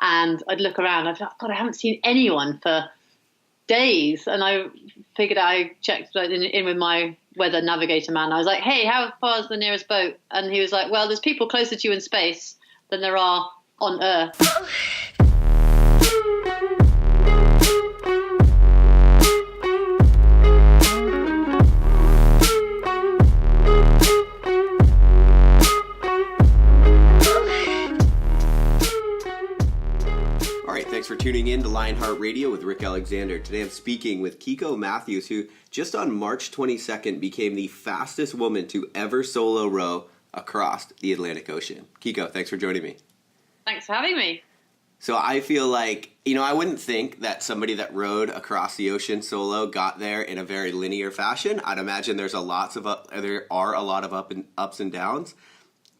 And I'd look around. I thought, God, I haven't seen anyone for days. And I figured I checked in with my weather navigator man. I was like, hey, how far is the nearest boat? And he was like, well, there's people closer to you in space than there are on Earth. Thanks for tuning in to Lionheart Radio with Rick Alexander. Today I'm speaking with Kiko Matthews, who just on March 22nd became the fastest woman to ever solo row across the Atlantic Ocean. Kiko, thanks for joining me. Thanks for having me. So I feel like, I wouldn't think that somebody that rowed across the ocean solo got there in a very linear fashion. I'd imagine there are a lot of ups and downs.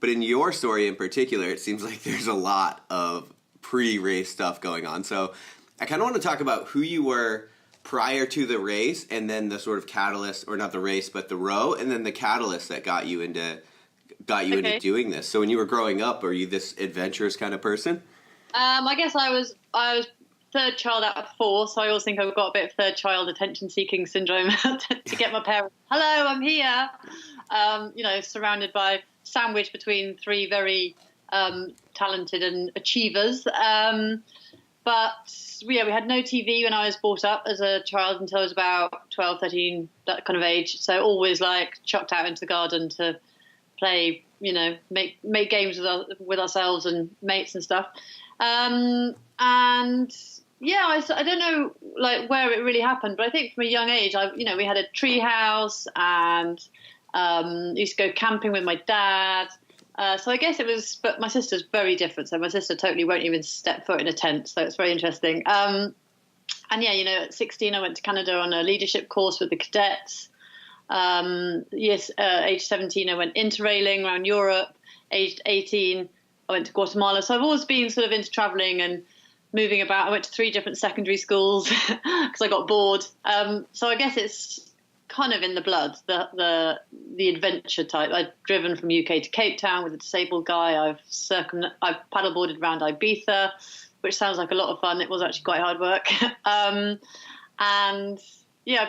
But in your story in particular, it seems like there's a lot of pre-race stuff going on. So I kind of want to talk about who you were prior to the race, and then the sort of catalyst, or not the race, but the row, and then the catalyst that got you into doing this. So when you were growing up, were you this adventurous kind of person? I guess I was third child out of four, so I always think I've got a bit of third child attention-seeking syndrome to get my parents, hello, I'm here, surrounded by, sandwiched between three very talented and achievers. But we had no TV when I was brought up as a child until I was about 12, 13, that kind of age. So always chucked out into the garden to play, make games with ourselves and mates and stuff. I don't know where it really happened, but I think from a young age, we had a tree house and used to go camping with my dad. So I guess it was, but my sister's very different. So my sister totally won't even step foot in a tent. So it's very interesting. At 16, I went to Canada on a leadership course with the cadets. Age 17, I went interrailing around Europe. Aged 18, I went to Guatemala. So I've always been sort of into traveling and moving about. I went to 3 different secondary schools because I got bored. So I guess it's kind of in the blood, the adventure type. I've driven from UK to Cape Town with a disabled guy. I've paddleboarded around Ibiza, which sounds like a lot of fun. It was actually quite hard work. I've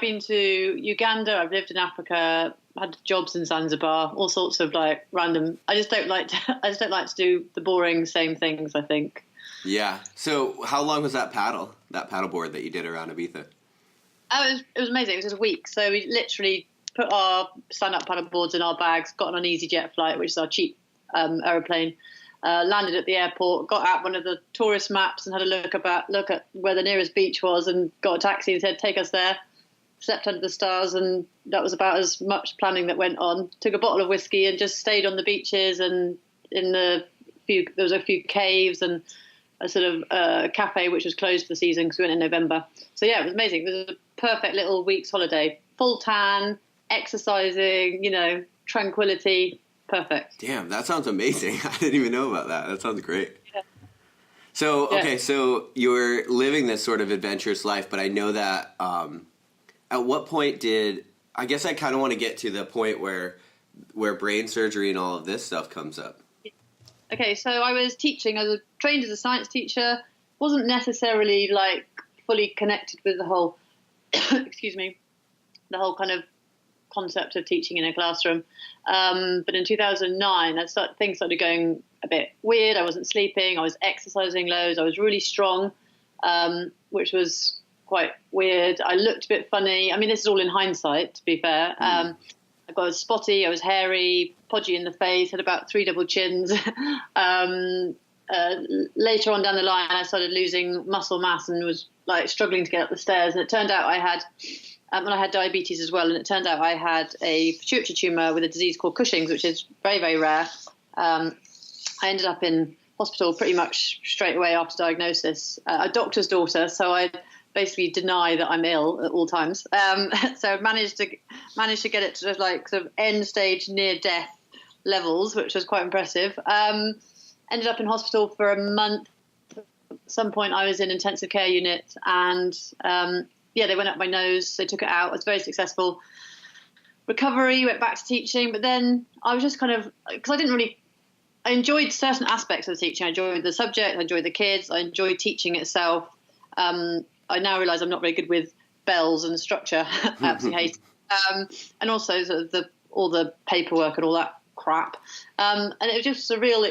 been to Uganda. I've lived in Africa. Had jobs in Zanzibar. All sorts of random. I just don't like to do the boring same things, I think. Yeah. So how long was that paddleboard that you did around Ibiza? Oh, it was amazing. It was just a week. So we literally put our stand-up paddleboards in our bags, got on an EasyJet flight, which is our cheap aeroplane, landed at the airport, got out one of the tourist maps and had a look at where the nearest beach was, and got a taxi and said, take us there. Slept under the stars, and that was about as much planning that went on. Took a bottle of whiskey and just stayed on the beaches, and there was a few caves and a sort of cafe which was closed for the season because we went in November. So yeah, it was amazing. It was a perfect little week's holiday. Full tan, exercising, tranquility. Perfect. Damn, that sounds amazing. I didn't even know about that. That sounds great. Yeah. So, okay, so you were living this sort of adventurous life, but I know that at what point I guess I kind of want to get to the point where brain surgery and all of this stuff comes up. Okay, so I was teaching. I was trained as a science teacher. Wasn't necessarily fully connected with the whole, excuse me, the whole kind of concept of teaching in a classroom. But in 2009, things started going a bit weird. I wasn't sleeping. I was exercising loads. I was really strong, which was quite weird. I looked a bit funny. I mean, this is all in hindsight, to be fair. I got spotty, I was hairy, podgy in the face, had about 3 double chins. Later on down the line, I started losing muscle mass and was struggling to get up the stairs. And it turned out I had diabetes as well. And it turned out I had a pituitary tumor with a disease called Cushing's, which is very, very rare. I ended up in hospital pretty much straight away after diagnosis. A doctor's daughter, so I basically deny that I'm ill at all times. So I managed to get it to sort of end stage near death levels, which was quite impressive. Ended up in hospital for a month. At some point I was in intensive care unit, and they went up my nose. They took it out. It was very successful recovery, went back to teaching. But then I was just kind of, because I didn't really I enjoyed certain aspects of the teaching. I enjoyed the subject, I enjoyed the kids, I enjoyed teaching itself. I now realise I'm not very good with bells and structure. I absolutely hate it. And also sort of all the paperwork and all that crap. And it was just a real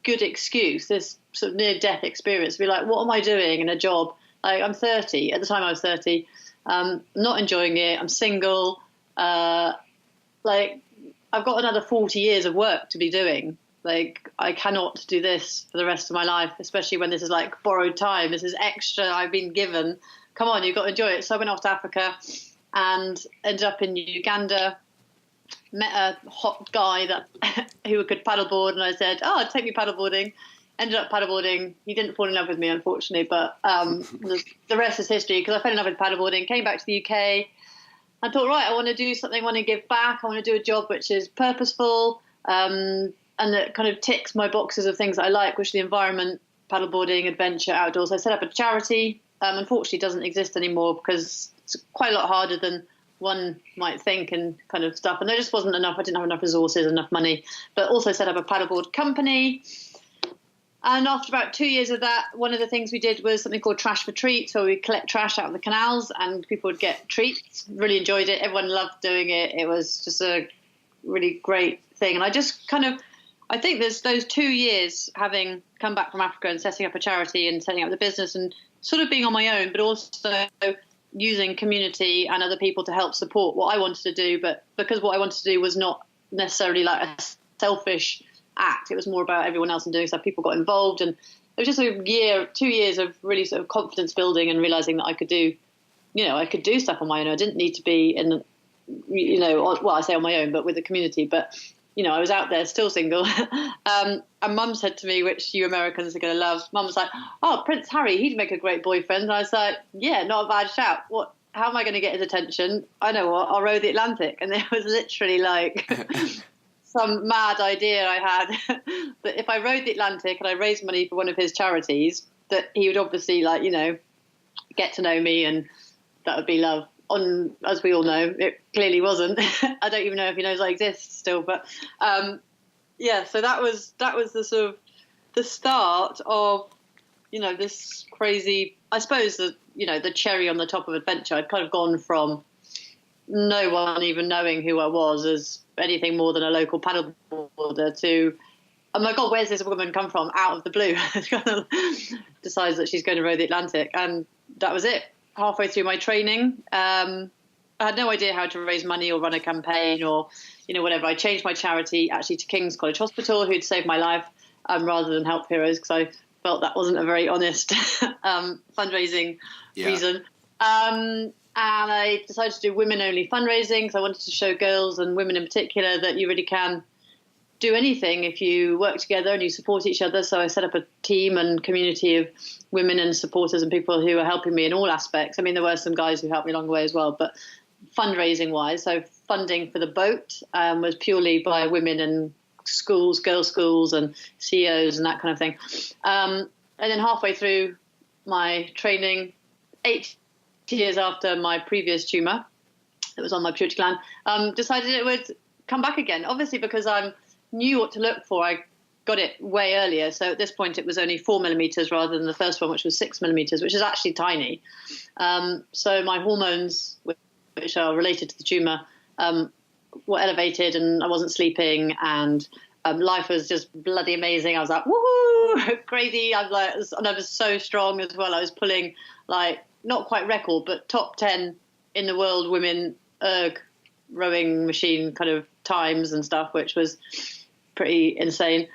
good excuse, this sort of near-death experience, to be like, what am I doing in a job? Like, I'm 30. At the time I was 30. Not enjoying it. I'm single. Like, I've got another 40 years of work to be doing. Like, I cannot do this for the rest of my life, especially when this is like borrowed time. This is extra I've been given. Come on, you've got to enjoy it. So I went off to Africa and ended up in Uganda, met a hot guy who could paddleboard, and I said, oh, take me paddleboarding. Ended up paddleboarding. He didn't fall in love with me, unfortunately, but the rest is history, because I fell in love with paddleboarding, came back to the UK. I thought, right, I want to do something, I want to give back, I want to do a job which is purposeful, and that kind of ticks my boxes of things that I like, which are the environment, paddleboarding, adventure, outdoors. I set up a charity. Unfortunately, it doesn't exist anymore because it's quite a lot harder than one might think and kind of stuff. And there just wasn't enough. I didn't have enough resources, enough money. But also set up a paddleboard company. And after about 2 years of that, one of the things we did was something called Trash for Treats, where we collect trash out of the canals and people would get treats. Really enjoyed it. Everyone loved doing it. It was just a really great thing. And I just kind of, I think there's those 2 years having come back from Africa and setting up a charity and setting up the business and sort of being on my own, but also using community and other people to help support what I wanted to do. But because what I wanted to do was not necessarily like a selfish act, it was more about everyone else and doing stuff. People got involved, and it was just 2 years of really sort of confidence building and realizing that I could do, I could do stuff on my own. I didn't need to be in, well, I say on my own, but with the community. But I was out there still single. And Mum said to me, which you Americans are going to love, Mum was like, oh, Prince Harry, he'd make a great boyfriend. And I was like, yeah, not a bad shout. How am I going to get his attention? I know what, I'll row the Atlantic. And it was literally like some mad idea I had that if I rowed the Atlantic and I raised money for one of his charities, that he would obviously get to know me, and that would be love. As we all know, it clearly wasn't. I don't even know if he knows I exist still, but so that was the sort of the start of this crazy, I suppose, the cherry on the top of adventure. I'd kind of gone from no one even knowing who I was as anything more than a local paddleboarder to, oh my God, where's this woman come from out of the blue? Decides that she's going to row the Atlantic, and that was it. Halfway through my training, I had no idea how to raise money or run a campaign or, whatever. I changed my charity actually to King's College Hospital, who'd saved my life, rather than Help Heroes, because I felt that wasn't a very honest fundraising reason. And I decided to do women-only fundraising because I wanted to show girls and women in particular that you really can do anything if you work together and you support each other. So I set up a team and community of women and supporters and people who are helping me in all aspects. I mean, there were some guys who helped me along the way as well, but fundraising wise, so funding for the boat was purely by women and schools, girls' schools and CEOs and that kind of thing. And then halfway through my training, 8 years after my previous tumour that was on my pituitary gland, decided it would come back again, obviously because I knew what to look for. I got it way earlier. So at this point, it was only 4 millimeters rather than the first one, which was 6 millimeters, which is actually tiny. So my hormones, which are related to the tumour, were elevated, and I wasn't sleeping, and life was just bloody amazing. I was like, woohoo, crazy. And I was so strong as well. I was pulling not quite record, but top 10 in the world women erg rowing machine kind of times and stuff, which was pretty insane,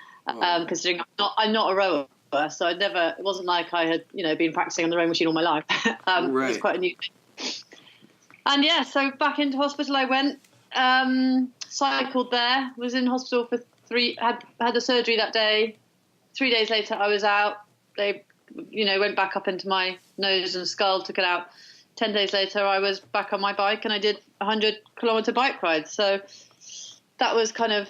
considering I'm not a rower, so it wasn't like I had been practicing on the rowing machine all my life. Right. It was quite a new thing. And so back into hospital I went, cycled there, was in hospital for had the surgery that day. 3 days later I was out. They went back up into my nose and skull, took it out. 10 days later I was back on my bike and I did 100-kilometer bike rides. So that was kind of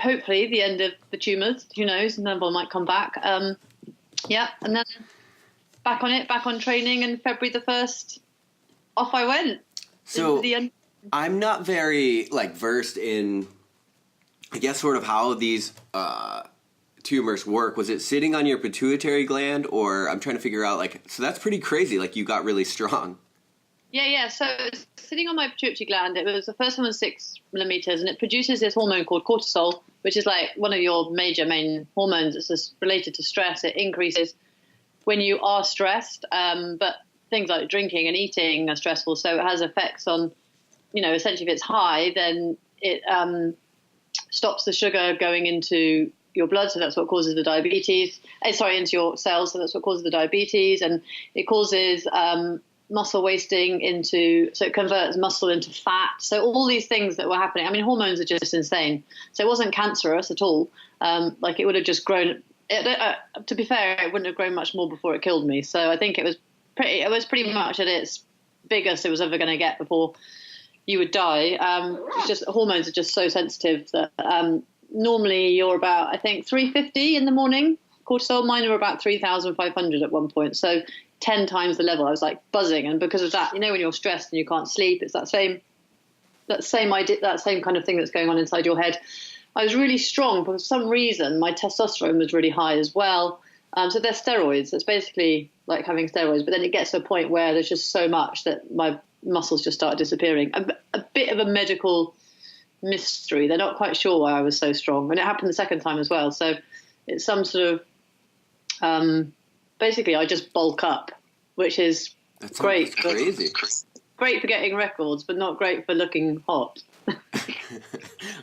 hopefully the end of the tumours. Who knows, another one might come back. And then back on training, and February the 1st, off I went. So I'm not very versed in I guess sort of how these tumors work. Was it sitting on your pituitary gland, or I'm trying to figure out, like, so that's pretty crazy. Like, you got really strong. Yeah. So it's sitting on my pituitary gland. It was, the first one was 6 millimeters, and it produces this hormone called cortisol, which is like one of your main hormones. It's just related to stress. It increases when you are stressed, but things like drinking and eating are stressful. So it has effects on, essentially if it's high, then it stops the sugar going into your blood, so that's what causes the diabetes. Into your cells, so that's what causes the diabetes, and it causes muscle wasting so it converts muscle into fat. So all these things that were happening. I mean, hormones are just insane. So it wasn't cancerous at all. Like it would have just grown. To be fair, it wouldn't have grown much more before it killed me. So I think it was pretty much at its biggest it was ever going to get before you would die. It's just hormones are just so sensitive that normally you're about, I think, 350 in the morning cortisol. Mine were about 3,500 at one point. So 10 times the level. I was like buzzing. And because of that, when you're stressed and you can't sleep, it's that same idea, that same kind of thing that's going on inside your head. I was really strong, but for some reason my testosterone was really high as well. So they're steroids. It's basically like having steroids, but then it gets to a point where there's just so much that my muscles just start disappearing. A bit of a medical mystery. They're not quite sure why I was so strong. And it happened the second time as well. So it's some sort of, basically I just bulk up, which is great. Crazy. Great for getting records, but not great for looking hot.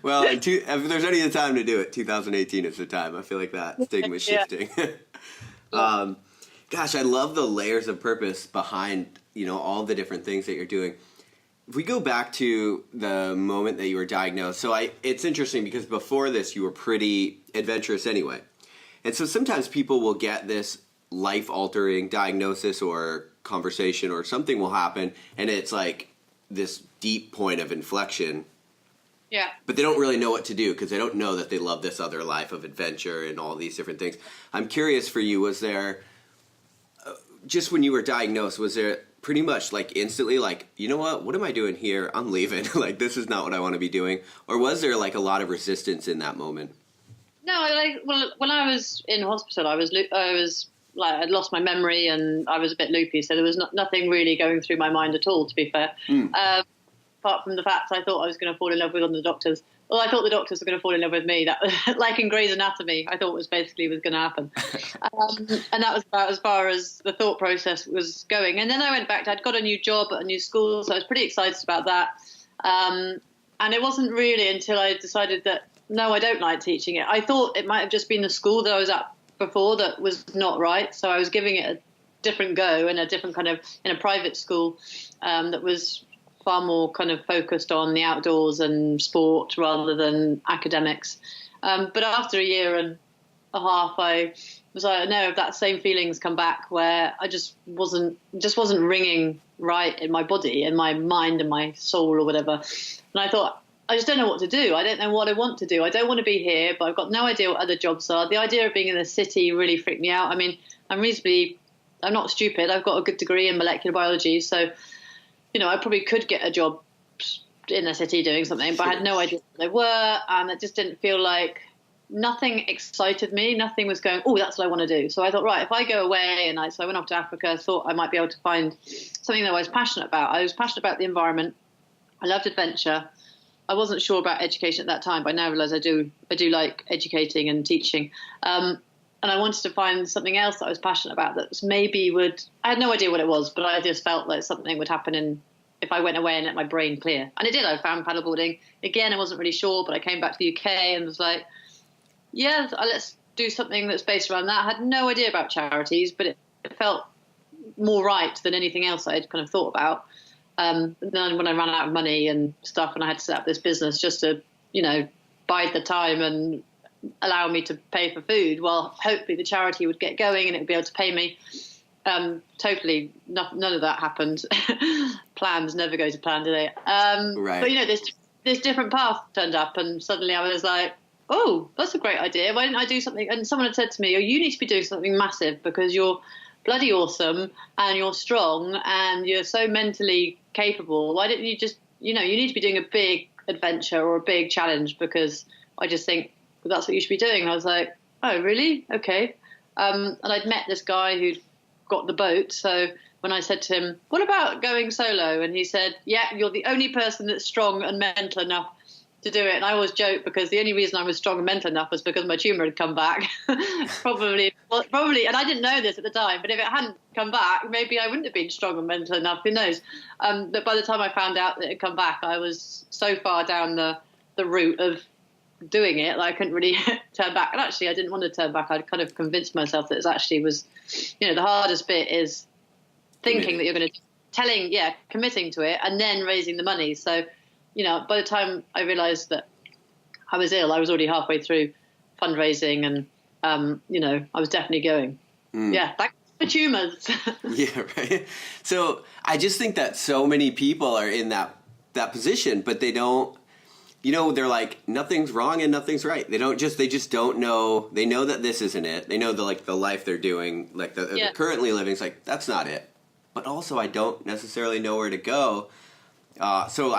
Well, if there's any time to do it, 2018 is the time. I feel like that stigma is shifting. Gosh, I love the layers of purpose behind, all the different things that you're doing. If we go back to the moment that you were diagnosed, it's interesting because before this you were pretty adventurous anyway. And so sometimes people will get this life-altering diagnosis or conversation or something will happen, and it's like this deep point of inflection. Yeah. But they don't really know what to do because they don't know that they love this other life of adventure and all these different things. I'm curious for you, was there, just when you were diagnosed, was there pretty much like instantly like, what am I doing here? I'm leaving. Like, this is not what I want to be doing. Or was there like a lot of resistance in that moment? No, when I was in hospital, I was like, I'd lost my memory and I was a bit loopy. So there was nothing really going through my mind at all, to be fair. Apart from the fact I thought I was going to fall in love with one of the doctors. Well, I thought the doctors were going to fall in love with me. That was like in Grey's Anatomy. I thought was going to happen, and that was about as far as the thought process was going. And then I went back. I'd got a new job at a new school, so I was pretty excited about that. And it wasn't really until I decided that no, I don't like teaching it. I thought it might have just been the school that I was at before that was not right, so I was giving it a different go in a different kind of in a private school that was far more kind of focused on the outdoors and sport rather than academics. But after a year and a half, I was like, no, that same feelings come back where I just wasn't ringing right in my body, in my mind and my soul or whatever. And I thought, I just don't know what to do. I don't know what I want to do. I don't want to be here, but I've got no idea what other jobs are. The idea of being in the city really freaked me out. I mean, I'm not stupid. I've got a good degree in molecular biology, so I probably could get a job in the city doing something, but I had no idea what they were, and it just didn't feel like, nothing excited me. Nothing was going, oh, that's what I want to do. So I thought, right, if I go away, so I went off to Africa, thought I might be able to find something that I was passionate about. I was passionate about the environment. I loved adventure. I wasn't sure about education at that time, but I now realise I do like educating and teaching. And I wanted to find something else that I was passionate about that I had no idea what it was, but I just felt like something would happen if I went away and let my brain clear. And it did. I found paddleboarding. Again, I wasn't really sure, but I came back to the UK and was like, yeah, let's do something that's based around that. I had no idea about charities, but it felt more right than anything else I had kind of thought about. Then when I ran out of money and stuff and I had to set up this business just to, bide the time and allow me to pay for food, well, hopefully the charity would get going and it would be able to pay me. Totally, none of that happened. Plans never go to plan, do they? Right. But, this different path turned up and suddenly I was like, oh, that's a great idea. Why didn't I do something? And someone had said to me, oh, you need to be doing something massive because you're bloody awesome and you're strong and you're so mentally capable. Why didn't you just, you need to be doing a big adventure or a big challenge because I just think, well, that's what you should be doing. And I was like, oh, really? Okay. And I'd met this guy who'd got the boat. So when I said to him, what about going solo? And he said, yeah, you're the only person that's strong and mental enough to do it. And I always joke because the only reason I was strong and mental enough was because my tumour had come back. probably, and I didn't know this at the time, but if it hadn't come back, maybe I wouldn't have been strong and mental enough, who knows. But by the time I found out that it had come back, I was so far down the route of doing it that I couldn't really turn back. And actually I didn't want to turn back. I'd kind of convinced myself that it was, the hardest bit is thinking that you're going to, committing to it and then raising the money. So, by the time I realised that I was ill, I was already halfway through fundraising and, I was definitely going. Yeah, thanks for tumours. Yeah, right. So I just think that so many people are in that position, but they don't, they're like, nothing's wrong and nothing's right. They just don't know. They know that this isn't it. They know the life they're doing, they're currently living. It's like, that's not it. But also I don't necessarily know where to go. So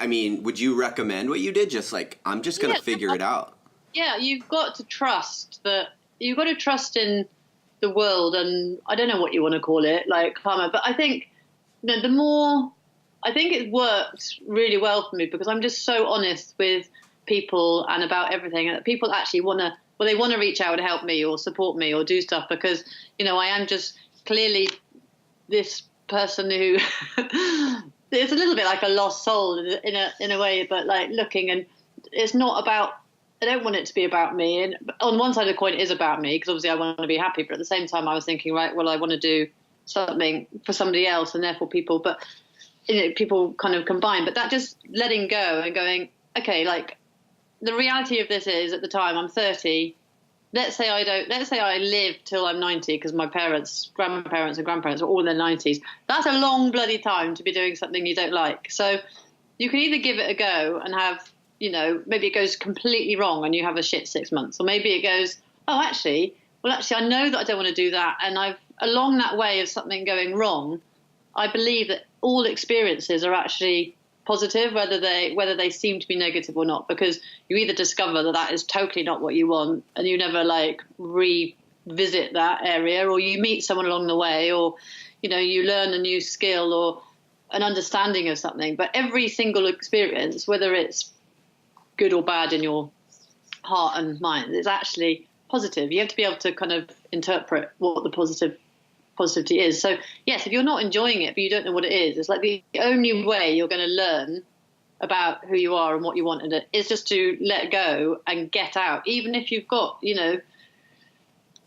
would you recommend what you did? Just like, I'm just going to figure it out. Yeah, you've got to trust in the world, and I don't know what you want to call it, like karma. But I think, I think it worked really well for me because I'm just so honest with people and about everything, and that people actually want to reach out and help me or support me or do stuff because, I am just clearly this person who it's a little bit like a lost soul in a way, but like looking, and it's not about, I don't want it to be about me. And on one side of the coin, it is about me because obviously I want to be happy, but at the same time I was thinking, right, well, I want to do something for somebody else and therefore people, but people kind of combine. But that just letting go and going, okay, like the reality of this is at the time I'm 30. Let's say I live till I'm 90 because my grandparents and grandparents are all in their 90s. That's a long bloody time to be doing something you don't like. So you can either give it a go and have, maybe it goes completely wrong and you have a shit 6 months. Or maybe it goes, actually, I know that I don't want to do that. And along that way of something going wrong, I believe that all experiences are actually positive, whether they seem to be negative or not, because you either discover that is totally not what you want and you never revisit that area, or you meet someone along the way, or you learn a new skill or an understanding of something. But every single experience, whether it's good or bad in your heart and mind, is actually positive. You have to be able to kind of interpret what the positivity is. So yes, if you're not enjoying it but you don't know what it is, it's like the only way you're going to learn about who you are and what you want in it is just to let go and get out. Even if you've got, I know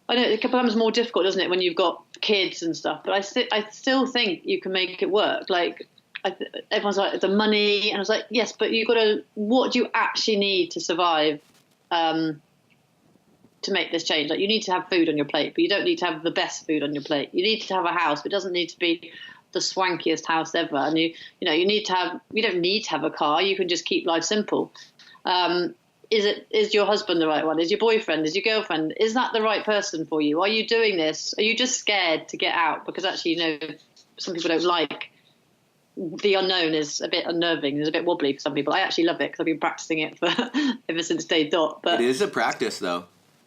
it becomes more difficult, doesn't it, when you've got kids and stuff, but I still think you can make it work. Like everyone's like, the money, and I was like, yes, but what do you actually need to survive to make this change? Like, you need to have food on your plate, but you don't need to have the best food on your plate. You need to have a house, but it doesn't need to be the swankiest house ever. And you don't need to have a car. You can just keep life simple. Is your husband the right one? Is your boyfriend? Is your girlfriend? Is that the right person for you? Are you doing this? Are you just scared to get out? Because actually, some people don't like the unknown. Is a bit unnerving. It's a bit wobbly for some people. I actually love it because I've been practicing it ever since day dot. But it is a practice, though.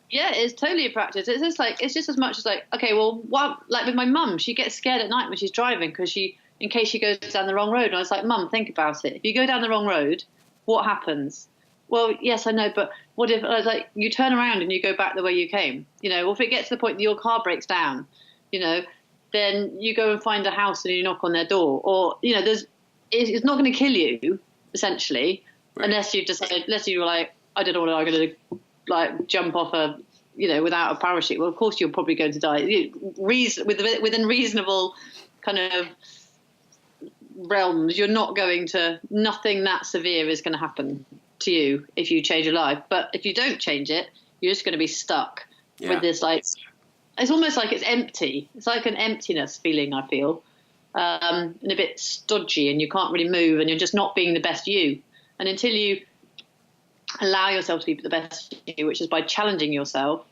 Yeah, it's totally a practice. It's just as much as like, okay, well, like with my mum, she gets scared at night when she's driving because in case she goes down the wrong road. And I was like, Mum, think about it. If you go down the wrong road, what happens? Well, yes, I know, but what if, I was like, you turn around and you go back the way you came? Or if it gets to the point that your car breaks down, then you go and find a house and you knock on their door, or it's not going to kill you essentially, right, unless you're like, I don't know what I'm going to do. Like jump off without a parachute. Well, of course you're probably going to die. Within reasonable kind of realms, nothing that severe is going to happen to you if you change your life. But if you don't change it, you're just going to be stuck with this, like, it's almost like it's empty. It's like an emptiness feeling, I feel, and a bit stodgy, and you can't really move, and you're just not being the best you. And until you allow yourself to be the best you, which is by challenging yourself,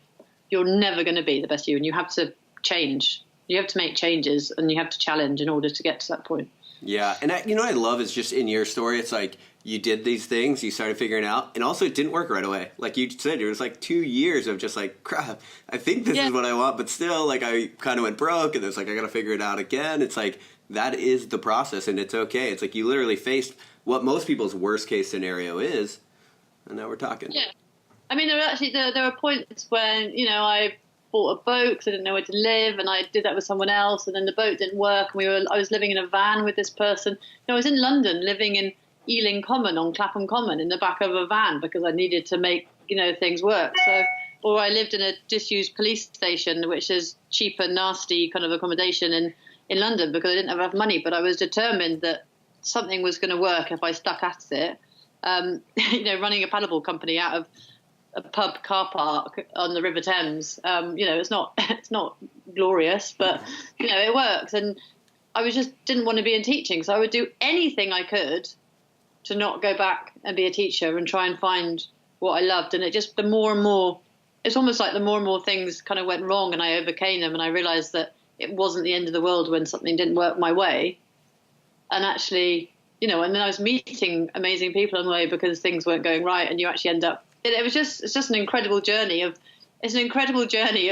you're never going to be the best you, and you have to change. You have to make changes, and you have to challenge in order to get to that point. Yeah, and what I love is just in your story, it's like you did these things, you started figuring out, and also it didn't work right away. Like you said, it was like 2 years of just like, crap, I think this is what I want, but still, like I kind of went broke, and it's like I got to figure it out again. It's like that is the process, and it's okay. It's like you literally faced what most people's worst case scenario is, and now we're talking. Yeah, I mean, there were points when I bought a boat because I didn't know where to live, and I did that with someone else, and then the boat didn't work, and I was living in a van with this person. I was in London living in Ealing Common on Clapham Common in the back of a van because I needed to make things work. Or I lived in a disused police station, which is cheap and nasty kind of accommodation in London because I didn't have enough money, but I was determined that something was going to work if I stuck at it. Running a paddleboard company out of a pub car park on the River Thames. It's not glorious, but it works. And I didn't want to be in teaching, so I would do anything I could to not go back and be a teacher and try and find what I loved. And it's almost like the more and more things kind of went wrong and I overcame them, and I realized that it wasn't the end of the world when something didn't work my way. And actually, and then I was meeting amazing people on the way because things weren't going right, and you actually end up. It's just an incredible journey of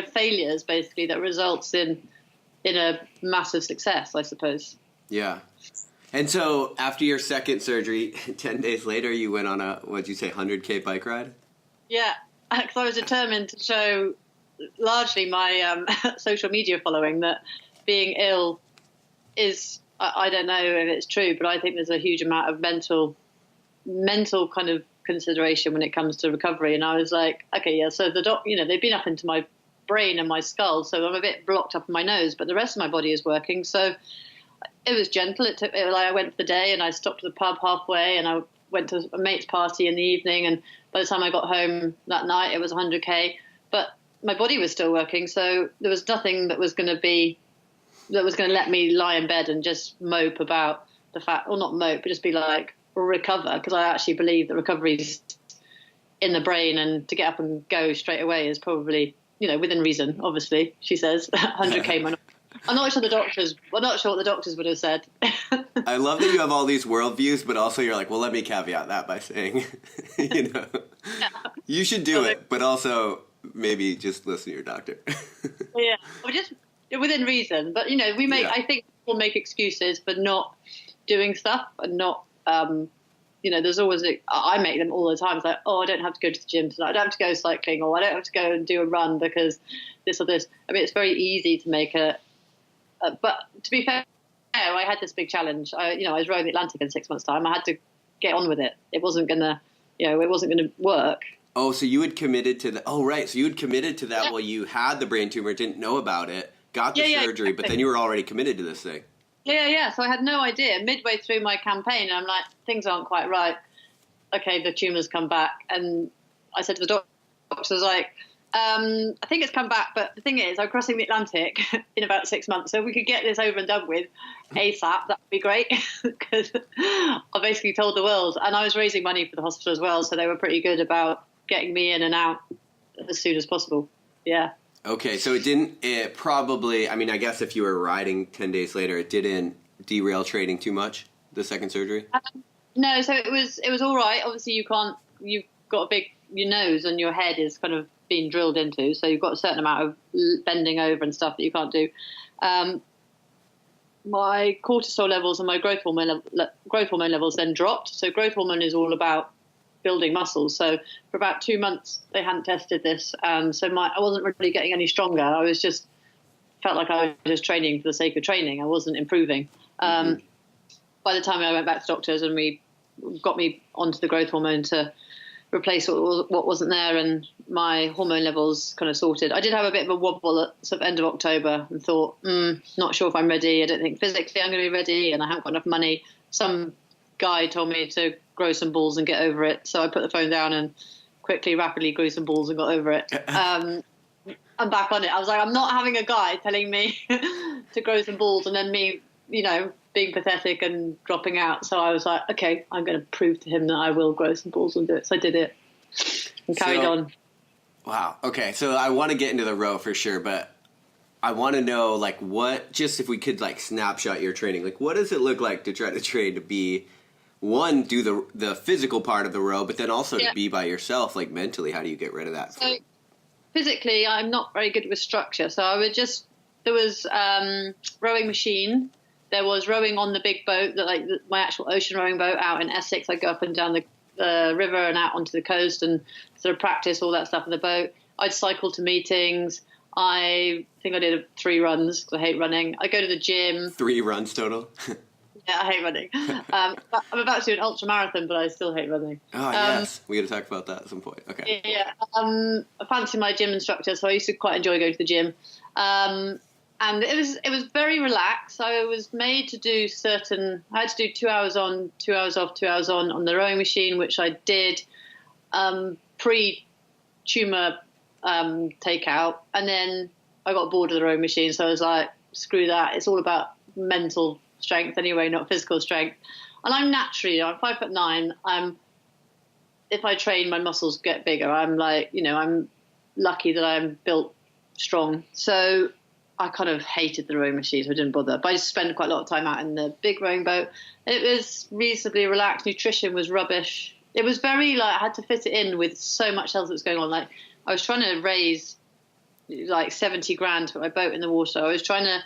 failures, basically, that results in a massive success, I suppose. Yeah. And so after your second surgery, 10 days later, you went on a, what'd you say, 100K bike ride? Yeah, because I was determined to show largely my social media following that being ill is, I don't know if it's true, but I think there's a huge amount of mental kind of consideration when it comes to recovery. And I was like, okay, yeah, so they've been up into my brain and my skull, so I'm a bit blocked up in my nose, but the rest of my body is working. So it was gentle. I went for the day and I stopped at the pub halfway and I went to a mate's party in the evening, and by the time I got home that night it was 100K, but my body was still working, so there was nothing that was going to let me lie in bed and just mope about the fact, or not mope, but just be like, recover, because I actually believe that recovery is in the brain, and to get up and go straight away is probably within reason. Obviously, she says 100K. I'm not sure what the doctors would have said. I love that you have all these worldviews, but also you're like, well, let me caveat that by saying, you should do it, but also maybe just listen to your doctor. Yeah, well, just within reason. But I think people make excuses for not doing stuff and not. There's always I make them all the time. It's like, oh, I don't have to go to the gym tonight. I don't have to go cycling, or I don't have to go and do a run because this or this. I mean, it's very easy to make but to be fair, I had this big challenge. I was rowing the Atlantic in 6 months' time. I had to get on with it. It wasn't gonna work. Oh, so you had committed to that. Oh, right. So you had committed to that while you had the brain tumor, didn't know about it, got the surgery, exactly. But then you were already committed to this thing. Yeah. So I had no idea. Midway through my campaign, I'm like, things aren't quite right. Okay, the tumor's come back. And I said to the doctor, I was like, I think it's come back, but the thing is, I'm crossing the Atlantic in about 6 months, so if we could get this over and done with ASAP, that would be great, because I basically told the world, and I was raising money for the hospital as well, so they were pretty good about getting me in and out as soon as possible. Yeah. Okay, so it probably, I mean, I guess if you were riding 10 days later, it didn't derail training too much, the second surgery? No, so it was all right. Obviously, you've got your nose and your head is kind of being drilled into, so you've got a certain amount of bending over and stuff that you can't do. My cortisol levels and my growth hormone levels then dropped. So growth hormone is all about building muscles. So for about 2 months, they hadn't tested this, and so I wasn't really getting any stronger. I was just felt like I was just training for the sake of training. I wasn't improving. By the time I went back to doctors and we got me onto the growth hormone to replace what wasn't there, and my hormone levels kind of sorted. I did have a bit of a wobble at sort of end of October and thought, not sure if I'm ready. I don't think physically I'm going to be ready, and I haven't got enough money. Some guy told me to grow some balls and get over it. So I put the phone down and rapidly grew some balls and got over it. I'm back on it. I was like, I'm not having a guy telling me to grow some balls and then me, being pathetic and dropping out. So I was like, okay, I'm going to prove to him that I will grow some balls and do it. So I did it and carried on. Wow. Okay. So I want to get into the row for sure, but I want to know, like, what, just if we could, like, snapshot your training, like, what does it look like to try to train to be, one, do the physical part of the row, but then also to be by yourself, like, mentally? How do you get rid of that? So physically, I'm not very good with structure. So there was rowing machine. There was rowing on the big boat, my actual ocean rowing boat out in Essex. I'd go up and down the river and out onto the coast and sort of practice all that stuff on the boat. I'd cycle to meetings. I think I did 3 runs because I hate running. I go to the gym. 3 runs total? Yeah, I hate running. I'm about to do an ultra marathon, but I still hate running. Oh, yes. We got to talk about that at some point. Okay. Yeah. I fancy my gym instructor, so I used to quite enjoy going to the gym. And it was very relaxed. I was made to do I had to do 2 hours on, 2 hours off, 2 hours on the rowing machine, which I did pre-tumor takeout. And then I got bored of the rowing machine, so I was like, screw that. It's all about mental strength anyway, not physical strength. And I'm naturally, I'm 5'9". If I train, my muscles get bigger. I'm like, I'm lucky that I'm built strong. So I kind of hated the rowing machine, so I didn't bother. But I just spent quite a lot of time out in the big rowing boat. It was reasonably relaxed. Nutrition was rubbish. It was very, I had to fit it in with so much else that was going on. Like, I was trying to raise, 70 grand to put my boat in the water. I was trying to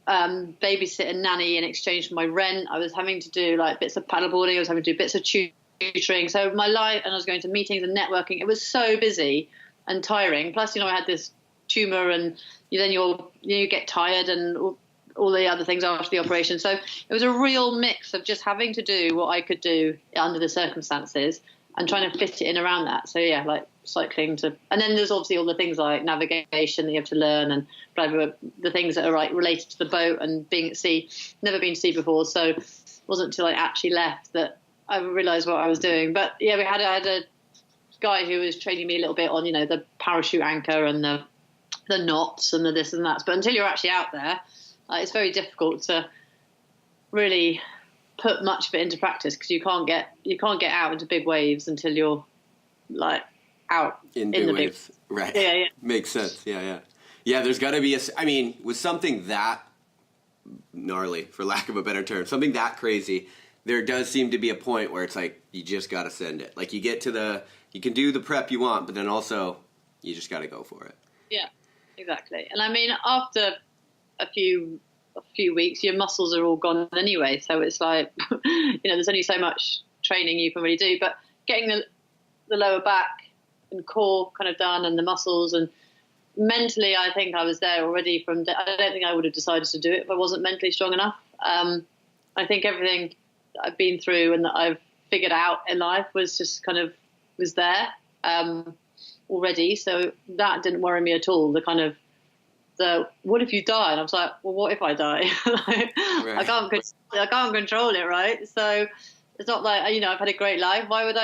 babysit a nanny in exchange for my rent. I was having to do, bits of paddleboarding. I was having to do bits of tutoring. So my life, and I was going to meetings and networking. It was so busy and tiring. Plus, I had this tumor, and then you get tired and all the other things after the operation. So it was a real mix of just having to do what I could do under the circumstances and trying to fit it in around that. So yeah, cycling and then there's obviously all the things like navigation that you have to learn and the things that are related to the boat and being at sea. Never been to sea before, so it wasn't until I actually left that I realised what I was doing. But yeah, I had a guy who was training me a little bit on, the parachute anchor and the knots and the this and that. But until you're actually out there, it's very difficult to really put much of it into practice because you can't get out into big waves until you're out in the waves. Big... Right. Yeah. Makes sense. Yeah. There's got to be with something that gnarly, for lack of a better term, something that crazy, there does seem to be a point where it's like you just got to send it. Like you can do the prep you want, but then also you just got to go for it. Yeah, exactly. And after a few weeks, your muscles are all gone anyway. So it's like, there's only so much training you can really do. But getting the lower back and core kind of done and the muscles, and mentally, I think I was there already I don't think I would have decided to do it if I wasn't mentally strong enough. I think everything that I've been through and that I've figured out in life was just kind of was there already. So that didn't worry me at all. What if you die? And I was like, well, what if I die? Right. I can't control it, right? So it's not like, I've had a great life. Why would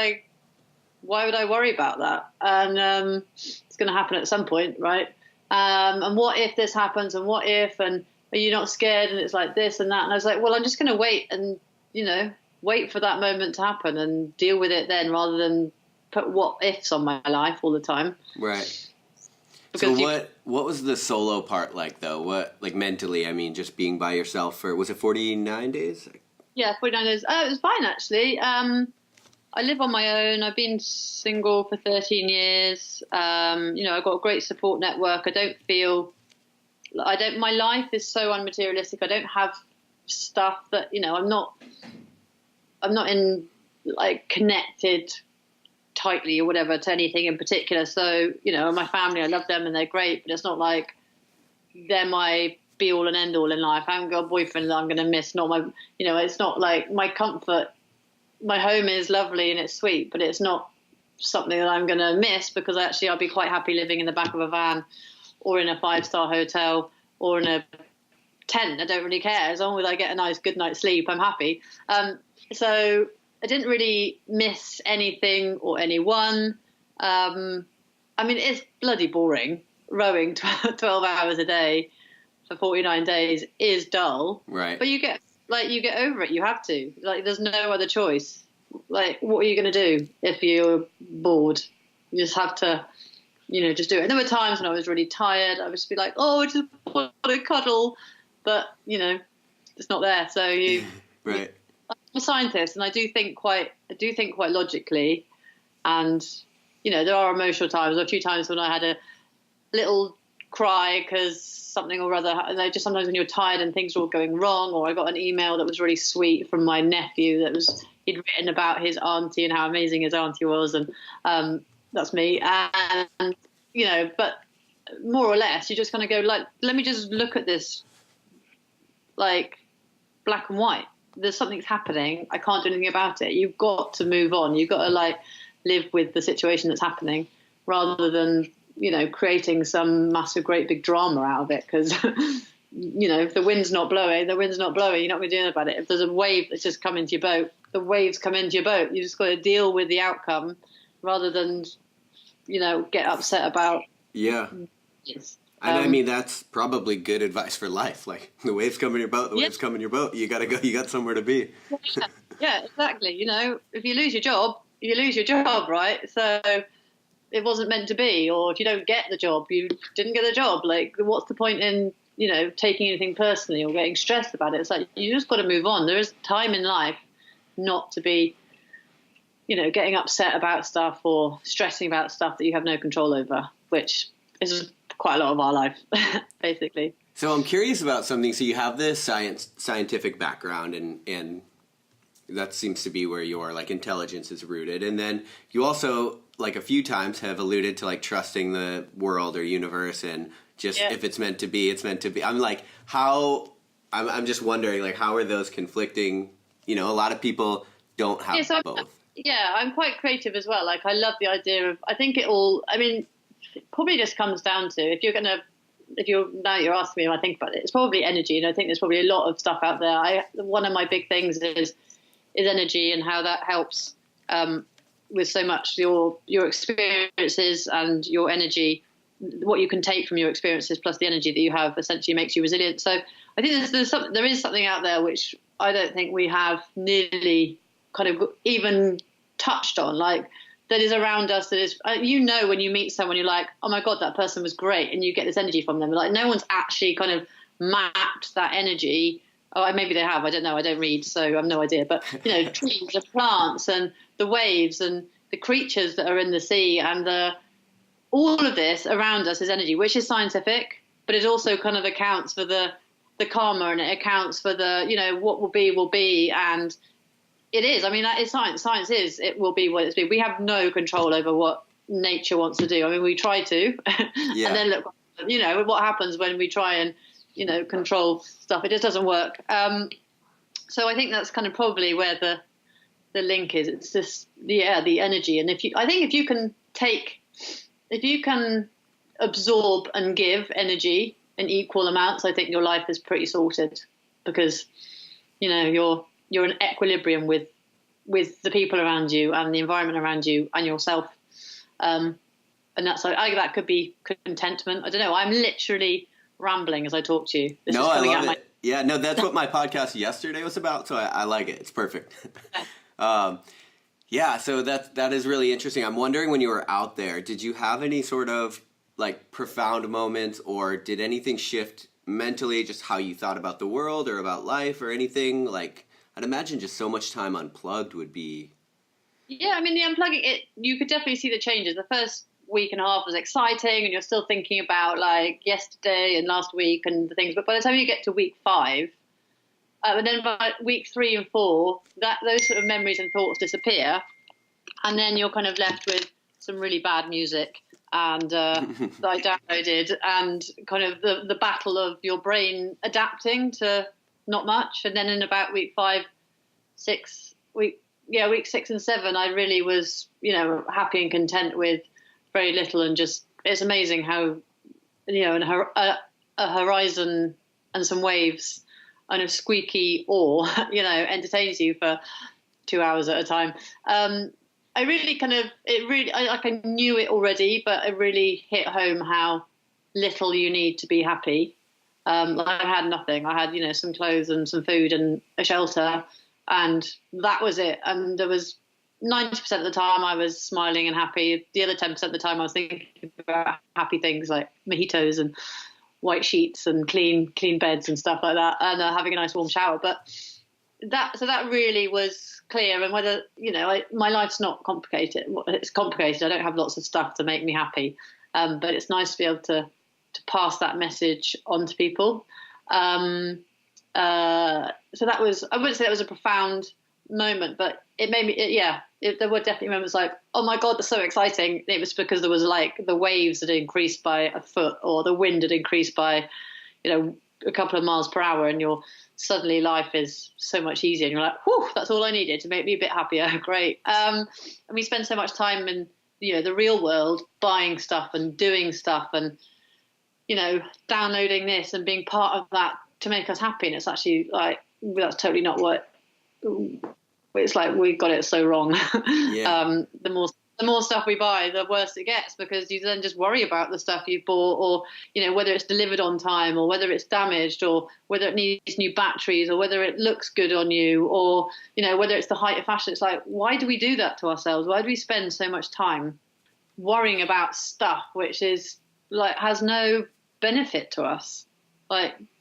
I worry about that? And it's going to happen at some point, right? And what if this happens? And what if? And are you not scared? And it's like this and that. And I was like, well, I'm just going to wait and wait for that moment to happen and deal with it then, rather than put what ifs on my life all the time. Right. Because so what was the solo part like, though? What, mentally, just being by yourself for, was it 49 days? Yeah, 49 days. It was fine, actually. I live on my own. I've been single for 13 years. I've got a great support network. My life is so unmaterialistic. I don't have stuff that, I'm not in, connected tightly or whatever to anything in particular. So, my family, I love them and they're great, but it's not like they're my be all and end all in life. I haven't got a boyfriend that I'm going to miss. It's not like my comfort. My home is lovely and it's sweet, but it's not something that I'm going to miss because I'll be quite happy living in the back of a van or in a 5-star hotel or in a tent. I don't really care. As long as I get a nice, good night's sleep, I'm happy. So I didn't really miss anything or anyone. It's bloody boring. Rowing 12 hours a day for 49 days is dull. Right. But you get over it. You have to. There's no other choice. What are you going to do if you're bored? You just have to just do it. And there were times when I was really tired. I would just be like, oh, I just want to cuddle, but it's not there. So right. I'm a scientist, and I do think quite logically, and there are emotional times. There are a few times when I had a little cry because something or other. And just sometimes when you're tired and things are all going wrong, or I got an email that was really sweet from my nephew he'd written about his auntie and how amazing his auntie was, and that's me. And but more or less, you're just going to go like, let me just look at this like black and white. There's something's happening. I can't do anything about it. You've got to move on. You've got to like live with the situation that's happening, rather than creating some massive, great big drama out of it. Because if the wind's not blowing, You're not going to do anything about it. If there's a wave that's just come into your boat, the waves come into your boat. You just got to deal with the outcome, rather than get upset about. Yeah. Yes. And I mean, that's probably good advice for life. Like, the waves come in your boat, the waves come in your boat. You got to go. You got somewhere to be. Yeah, exactly. If you lose your job, you lose your job, right? So it wasn't meant to be. Or if you don't get the job, you didn't get the job. Like, what's the point in, taking anything personally or getting stressed about it? It's like, you just got to move on. There is time in life not to be, getting upset about stuff or stressing about stuff that you have no control over, which is quite a lot of our life, basically. So I'm curious about something. So you have this scientific background, and that seems to be where your like intelligence is rooted. And then you also, like, a few times have alluded to like trusting the world or universe, and just if it's meant to be, it's meant to be. I'm like, I'm just wondering, like, how are those conflicting? A lot of people don't have both. I'm quite creative as well. Like, I love the idea of, I think it probably just comes down to, now you're asking me if I think about it, it's probably energy. And I think there's probably a lot of stuff out there. One of my big things is energy, and how that helps with so much your experiences and your energy. What you can take from your experiences plus the energy that you have essentially makes you resilient. So I think there is something out there which I don't think we have nearly kind of even touched on, like, that is around us, that is, when you meet someone, you're like, oh my God, that person was great. And you get this energy from them. Like, no one's actually kind of mapped that energy. Oh, maybe they have. I don't know. I don't read, so I have no idea. But, trees, the plants, and the waves, and the creatures that are in the sea, and all of this around us is energy, which is scientific, but it also kind of accounts for the karma, and it accounts for the, what will be. And it is. I mean, that is science. Science is, it will be what it's been. We have no control over what nature wants to do. I mean, we try to, and then look, what happens when we try and, control stuff. It just doesn't work. So I think that's kind of probably where the link is. It's just, the energy. And if you can absorb and give energy in equal amounts, I think your life is pretty sorted, because, you're in equilibrium with the people around you and the environment around you and yourself. And that's like, that could be contentment. I don't know. I'm literally rambling as I talk to you. I love it. Yeah, no, that's what my podcast yesterday was about. So I like it. It's perfect. So that is really interesting. I'm wondering, when you were out there, did you have any sort of like profound moments, or did anything shift mentally, just how you thought about the world or about life or anything? Like, I'd imagine just so much time unplugged would be. Yeah, I mean, the unplugging, you could definitely see the changes. The first week and a half was exciting, and you're still thinking about like yesterday and last week and the things. But by the time you get to week 5, and then by week 3 and 4, those sort of memories and thoughts disappear, and then you're kind of left with some really bad music and that I downloaded, and kind of the battle of your brain adapting to not much. And then in about week 5, 6, week 6 and 7, I really was, happy and content with very little, and just, it's amazing how, a horizon and some waves and a squeaky oar, entertains you for 2 hours at a time. I knew it already, but it really hit home how little you need to be happy. I had nothing. I had, some clothes and some food and a shelter, and that was it. And there was 90% of the time I was smiling and happy. The other 10% of the time I was thinking about happy things like mojitos and white sheets and clean beds and stuff like that, and having a nice warm shower. But that really was clear. And whether, my life's not complicated. It's complicated. I don't have lots of stuff to make me happy. But it's nice to be able to pass that message on to people. So that was, I wouldn't say that was a profound moment, but it made me, there were definitely moments like, oh my God, that's so exciting. It was because there was like the waves had increased by a foot, or the wind had increased by, a couple of miles per hour, and suddenly life is so much easier. And you're like, whew, that's all I needed to make me a bit happier. Great. And we spend so much time in, the real world, buying stuff and doing stuff and, downloading this and being part of that to make us happy. And it's actually like, that's totally not what it's like. We got it so wrong. Yeah. The more stuff we buy, the worse it gets, because you then just worry about the stuff you bought, or, whether it's delivered on time, or whether it's damaged, or whether it needs new batteries, or whether it looks good on you, or, whether it's the height of fashion. It's like, why do we do that to ourselves? Why do we spend so much time worrying about stuff which is like, has no benefit to us?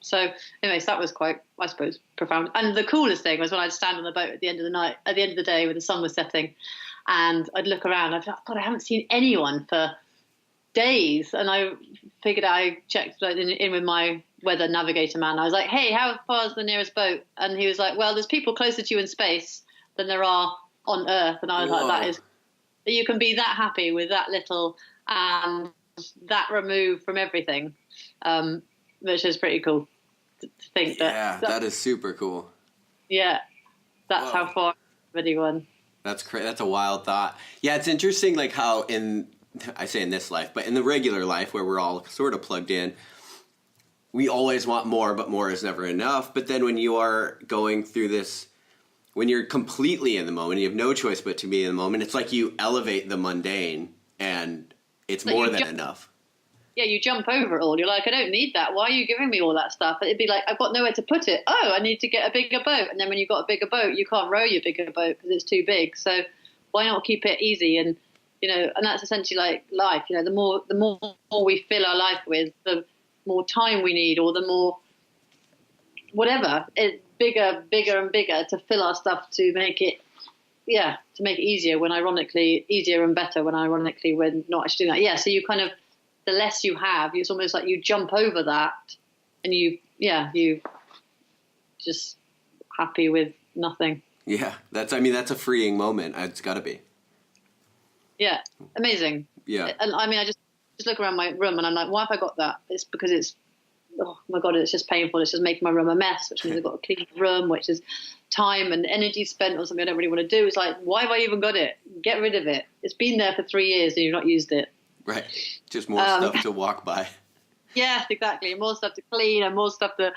So anyways, that was quite, I suppose, profound. And the coolest thing was when I'd stand on the boat at the end of the day when the sun was setting, and I'd look around, I'd be like, God, I haven't seen anyone for days. And I figured I checked in with my weather navigator man. I was like, hey, how far is the nearest boat? And he was like, well, there's people closer to you in space than there are on Earth. And I was Whoa. like, you can be that happy with that little and that removed from everything, which is pretty cool to think that. Yeah, that is super cool. Yeah, that's how far everyone. That's crazy. That's a wild thought. Yeah, it's interesting, like how I say in this life, but in the regular life where we're all sort of plugged in, we always want more, but more is never enough. But then when you are going through this, when you're completely in the moment, you have no choice but to be in the moment, it's like you elevate the mundane, and it's more than enough. Yeah, you jump over it all. You're like, I don't need that. Why are you giving me all that stuff? It'd be like, I've got nowhere to put it. Oh, I need to get a bigger boat. And then when you've got a bigger boat, you can't row your bigger boat because it's too big. So why not keep it easy? And, and that's essentially like life. The more we fill our life with, the more time we need, or the more whatever, it's bigger and bigger to fill our stuff to make it, to make it easier easier and better when ironically we're not actually doing that. Yeah, so you kind of, the less you have, it's almost like you jump over that, and you just happy with nothing. Yeah, that's a freeing moment. It's got to be. Yeah, amazing. Yeah. And I just look around my room and I'm like, why have I got that? It's because oh my God, it's just painful. It's just making my room a mess, which means I've got to clean the room, which is time and energy spent on something I don't really want to do. It's like, why have I even got it? Get rid of it. It's been there for 3 years and you've not used it. Right. Just more stuff to walk by. Yes, exactly. More stuff to clean and more stuff to,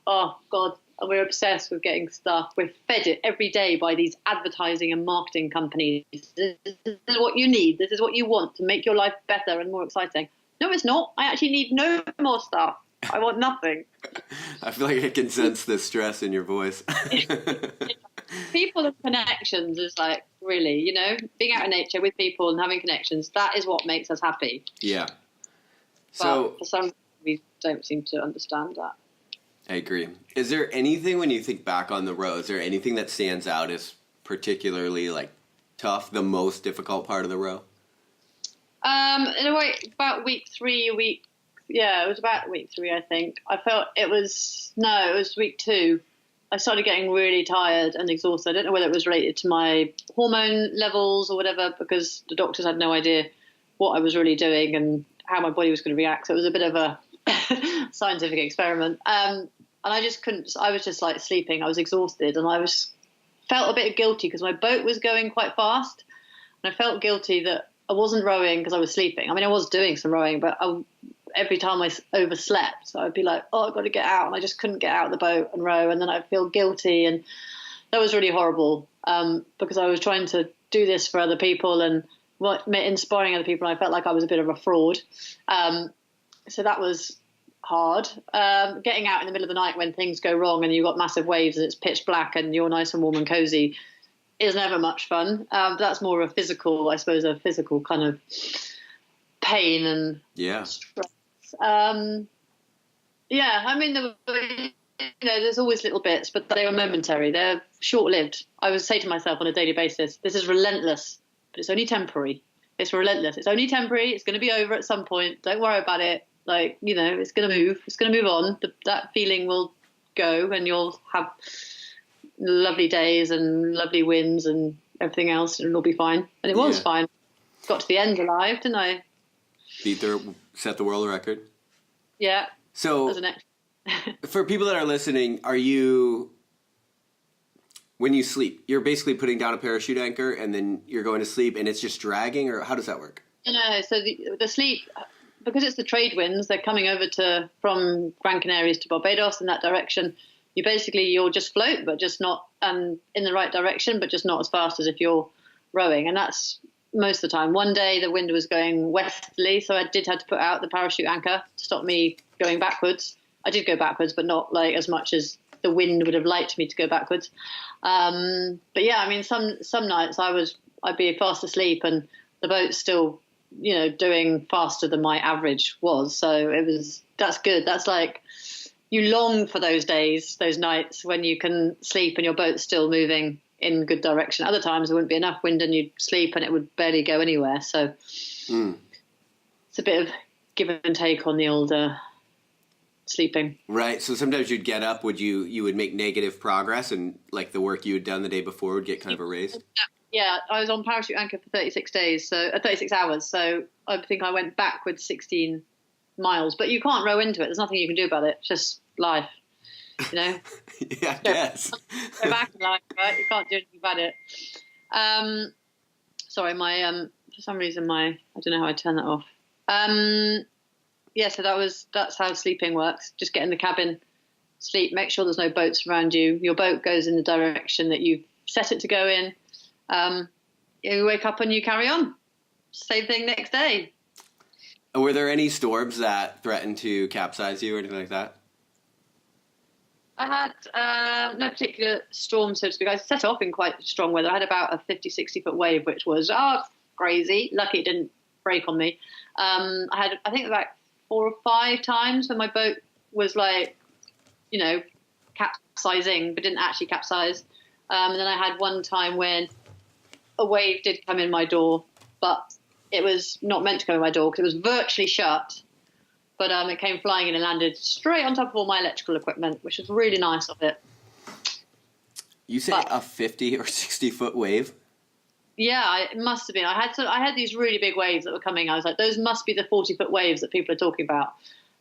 oh God. And we're obsessed with getting stuff. We're fed it every day by these advertising and marketing companies. This is what you need. This is what you want to make your life better and more exciting. No, it's not. I actually need no more stuff. I want nothing. I feel like I can sense the stress in your voice. People and connections is like, really, being out in nature with people and having connections, that is what makes us happy. Yeah. But for some reason, we don't seem to understand that. I agree. Is there anything, when you think back on the road, is there anything that stands out as particularly like tough, the most difficult part of the row? In a way, about week 3, it was about week 3, I think. I felt it was week 2. I started getting really tired and exhausted. I don't know whether it was related to my hormone levels or whatever, because the doctors had no idea what I was really doing and how my body was going to react. So it was a bit of a scientific experiment. And I just couldn't, I was just like sleeping. I was exhausted and felt a bit guilty because my boat was going quite fast. And I felt guilty that I wasn't rowing because I was sleeping. I mean, I was doing some rowing, but every time I overslept, so I'd be like, oh, I've got to get out. And I just couldn't get out of the boat and row. And then I'd feel guilty. And that was really horrible because I was trying to do this for other people and inspiring other people. And I felt like I was a bit of a fraud. So that was hard. Getting out in the middle of the night when things go wrong and you've got massive waves and it's pitch black and you're nice and warm and cozy is never much fun. That's more a physical, I suppose, a physical kind of pain and stress. Yeah, I mean, there's always little bits, but they are momentary. They're short-lived. I would say to myself on a daily basis, this is relentless, but it's only temporary. It's relentless. It's only temporary. It's going to be over at some point. Don't worry about it. Like, it's going to move. It's going to move on. That feeling will go, and you'll have lovely days and lovely wins and everything else, and it'll be fine. And it was fine. Got to the end alive, didn't I? Set the world record. Yeah. So, for people that are listening, when you sleep, you're basically putting down a parachute anchor and then you're going to sleep and it's just dragging, or how does that work? No, so the sleep, because it's the trade winds, they're coming over from Gran Canarias to Barbados in that direction. You'll just float, but just not in the right direction, but just not as fast as if you're rowing. And that's most of the time. One day the wind was going westerly, so I did have to put out the parachute anchor to stop me going backwards. I did go backwards, but not like as much as the wind would have liked me to go backwards. But yeah, I mean, some nights I'd be fast asleep and the boat's still, doing faster than my average was. So that's good. That's like, you long for those days, those nights when you can sleep and your boat's still moving in good direction. Other times there wouldn't be enough wind and you'd sleep and it would barely go anywhere. So it's a bit of give and take on the old sleeping. Right. So sometimes you'd get up, you would make negative progress, and like the work you had done the day before would get kind of erased? Yeah, I was on parachute anchor for 36 hours. So I think I went backwards 16 miles, but you can't row into it. There's nothing you can do about it. It's just life, Yeah, I guess. Go back in life, right? You can't do anything about it. Sorry, for some reason I don't know how I turn that off. Yeah, so that's how sleeping works. Just get in the cabin, sleep, make sure there's no boats around you. Your boat goes in the direction that you've set it to go in. You wake up and you carry on. Same thing next day. Were there any storms that threatened to capsize you or anything like that? I had no particular storm, so to speak. I set off in quite strong weather. I had about a 50, 60-foot wave, which was crazy. Lucky it didn't break on me. I had, I think, about 4 or 5 times when my boat was capsizing, but didn't actually capsize. And then I had one time when a wave did come in my door, but it was not meant to come in my door because it was virtually shut. But it came flying in and landed straight on top of all my electrical equipment, which was really nice of it. You say a 50 or 60-foot wave? Yeah, it must have been. I had these really big waves that were coming. I was like, those must be the 40-foot waves that people are talking about.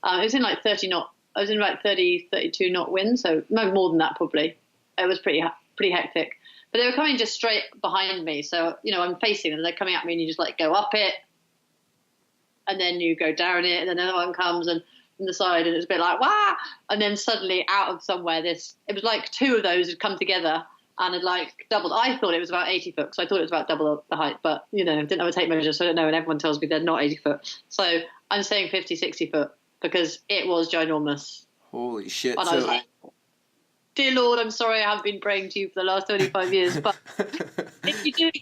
It was in like 30 knot. I was in like 30, 32 knot wind, so no more than that probably. It was pretty hectic. But they were coming just straight behind me. So, I'm facing them. They're coming at me and you just go up it. And then you go down it. And then another one comes and from the side. And it's a bit like, wah! And then suddenly out of somewhere, it was like 2 of those had come together and had doubled. I thought it was about 80 foot. So I thought it was about double the height. But, didn't have a tape measure. So I don't know. And everyone tells me they're not 80 foot. So I'm saying 50, 60 foot because it was ginormous. Holy shit. And I was like, dear Lord, I'm sorry I haven't been praying to you for the last 25 years, but if you do,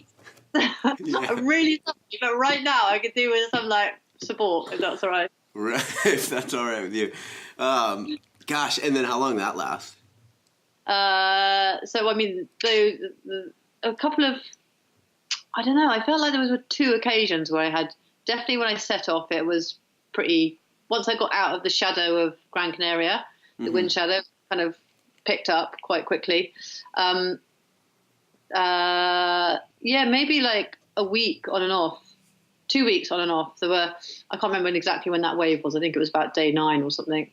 I'm really sorry, but right now I could do with some support, if that's all right. Right, if that's all right with you. Gosh, and then how long that lasts? So, I mean, a couple of, I don't know, I felt like there was 2 occasions where I had, definitely when I set off, it was pretty, once I got out of the shadow of Gran Canaria, the wind shadow kind of picked up quite quickly. Maybe a week on and off, 2 weeks on and off. I can't remember exactly when that wave was. I think it was about day 9 or something.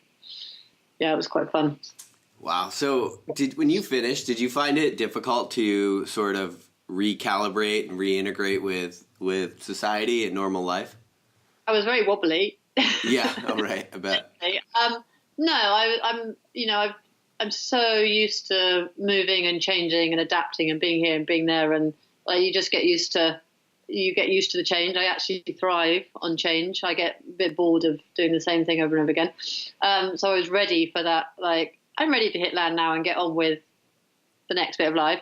Yeah, it was quite fun. Wow. So when you finished, did you find it difficult to sort of recalibrate and reintegrate with society and normal life? I was very wobbly. Yeah. All right. I bet. No, I'm so used to moving and changing and adapting and being here and being there, and you just get used to the change. I actually thrive on change. I get a bit bored of doing the same thing over and over again. So I was ready for that. I'm ready to hit land now and get on with the next bit of life.